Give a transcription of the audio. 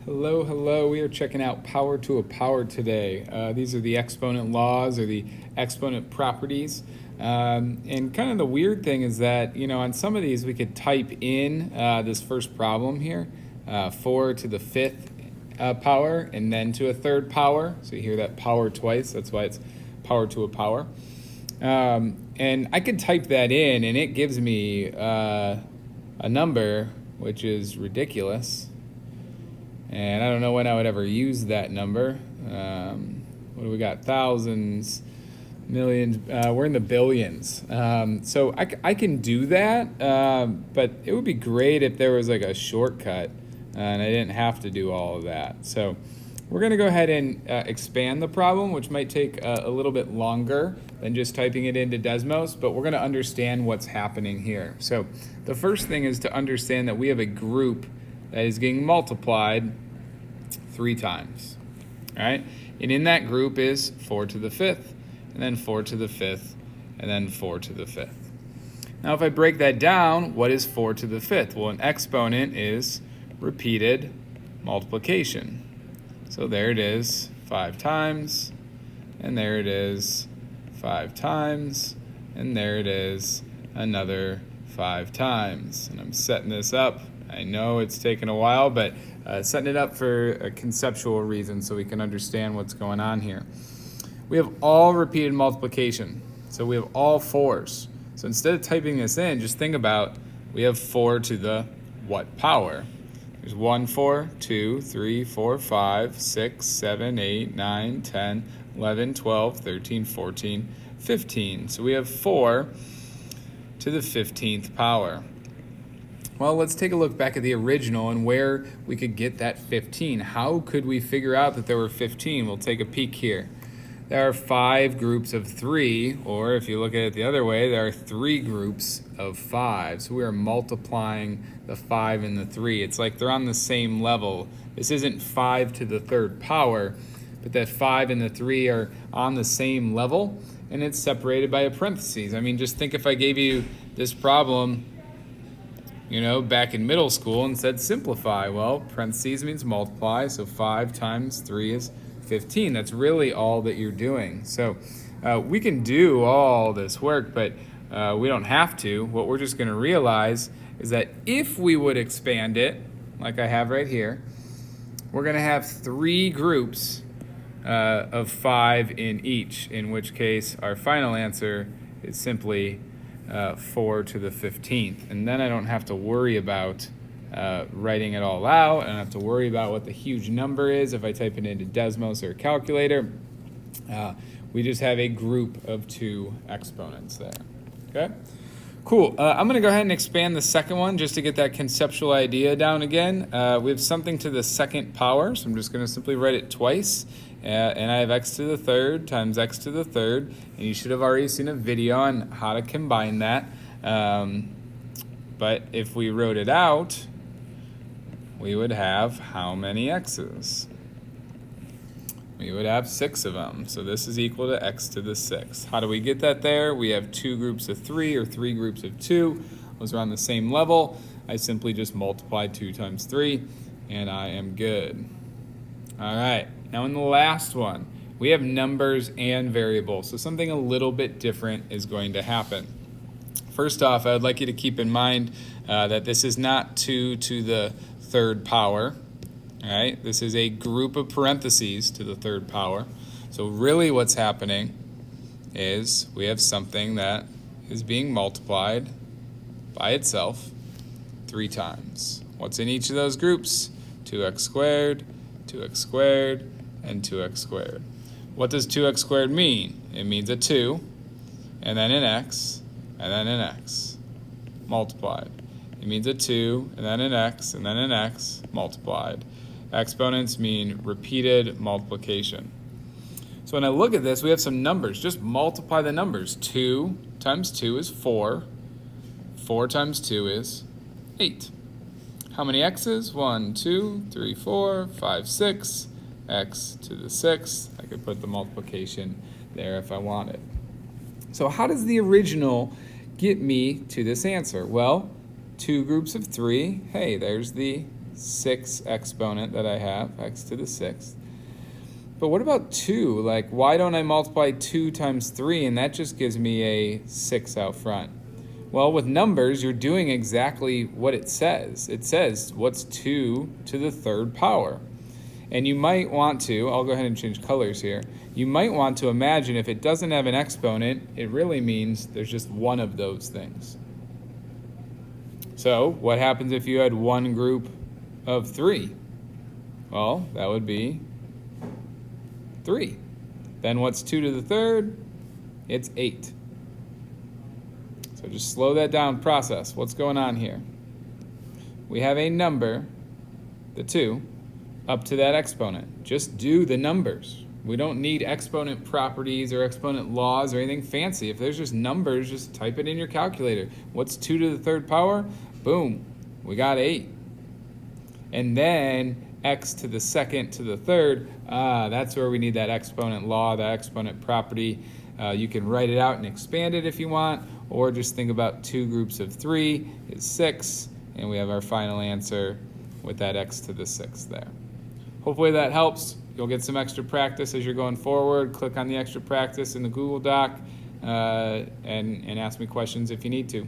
Hello, hello. We are checking out power to a power today. These are the exponent laws or the exponent properties. And kind of the weird thing is that, on some of these we could type in this first problem here, 4 to the 5th power and then to a third power. So you hear that power twice. That's why it's power to a power. And I could type that in and it gives me a number which is ridiculous. And I don't know when I would ever use that number. What do we got? Thousands, millions. We're in the billions. So I can do that, but it would be great if there was like a shortcut and I didn't have to do all of that. So we're going to go ahead and expand the problem, which might take a little bit longer than just typing it into Desmos, but we're going to understand what's happening here. So the first thing is to understand that we have a group that is getting multiplied 3 times, all right? And in that group is 4 to the 5th, and then 4 to the 5th, and then 4 to the 5th. Now, if I break that down, what is 4 to the 5th? Well, an exponent is repeated multiplication. So there it is 5 times, and there it is 5 times, and there it is another 5 times. And I'm setting this up. I know it's taken a while, but setting it up for a conceptual reason so we can understand what's going on here. We have all repeated multiplication, so we have all 4s. So instead of typing this in, just think about we have 4 to the what power? There's 1, 4, 2, 3, 4, 5, 6, 7, 8, 9, 10, 11, 12, 13, 14, 15. So we have 4 to the 15th power. Well, let's take a look back at the original and where we could get that 15. How could we figure out that there were 15? We'll take a peek here. There are 5 groups of 3, or if you look at it the other way, there are 3 groups of 5. So we are multiplying the 5 and the 3. It's like they're on the same level. This isn't 5 to the 3rd power, but that 5 and the 3 are on the same level, and it's separated by a parentheses. I mean, just think if I gave you this problem back in middle school and said simplify. Well, parentheses means multiply, so 5 times 3 is 15. That's really all that you're doing. So we can do all this work, but we don't have to. What we're just going to realize is that if we would expand it, like I have right here, we're going to have 3 groups of 5 in each, in which case our final answer is simply 4 to the 15th. And then I don't have to worry about writing it all out. I don't have to worry about what the huge number is if I type it into Desmos or a calculator. We just have a group of 2 exponents there. Okay? Cool. I'm going to go ahead and expand the second one just to get that conceptual idea down again. We have something to the 2nd power, so I'm just going to simply write it twice. And I have x to the 3rd times x to the 3rd, and you should have already seen a video on how to combine that. But if we wrote it out, we would have how many x's? We would have 6 of them. So this is equal to x to the 6th. How do we get that there? We have 2 groups of 3 or 3 groups of 2. Those are on the same level. I simply just multiply 2 times 3, and I am good. All right. Now in the last one, we have numbers and variables, so something a little bit different is going to happen. First off, I would like you to keep in mind that this is not 2 to the 3rd power, all right? This is a group of parentheses to the 3rd power. So really what's happening is we have something that is being multiplied by itself 3 times. What's in each of those groups? 2x squared, 2x squared, and 2x squared. What does 2x squared mean? It means a 2, and then an x, and then an x, multiplied. It means a 2, and then an x, and then an x, multiplied. Exponents mean repeated multiplication. So when I look at this, we have some numbers. Just multiply the numbers. 2 times 2 is 4. 4 times 2 is 8. How many x's? 1, 2, 3, 4, 5, 6. X to the 6th. I could put the multiplication there if I wanted. So how does the original get me to this answer? Well, 2 groups of 3. Hey, there's the 6th exponent that I have, x to the 6th. But what about 2? Like, why don't I multiply 2 times 3 and that just gives me a 6 out front? Well, with numbers, you're doing exactly what it says. It says, what's 2 to the 3rd power? And you might want to, I'll go ahead and change colors here. You might want to imagine if it doesn't have an exponent, it really means there's just one of those things. So what happens if you had one group of 3? Well, that would be 3. Then what's 2 to the 3rd? It's 8. So just slow that down, process. What's going on here? We have a number, the 2, up to that exponent. Just do the numbers. We don't need exponent properties or exponent laws or anything fancy. If there's just numbers, just type it in your calculator. What's 2 to the 3rd power? Boom, we got 8. And then x to the 2nd to the 3rd, that's where we need that exponent law, that exponent property. You can write it out and expand it if you want, or just think about 2 groups of 3 is 6, and we have our final answer with that x to the 6th there. Hopefully that helps. You'll get some extra practice as you're going forward. Click on the extra practice in the Google Doc and ask me questions if you need to.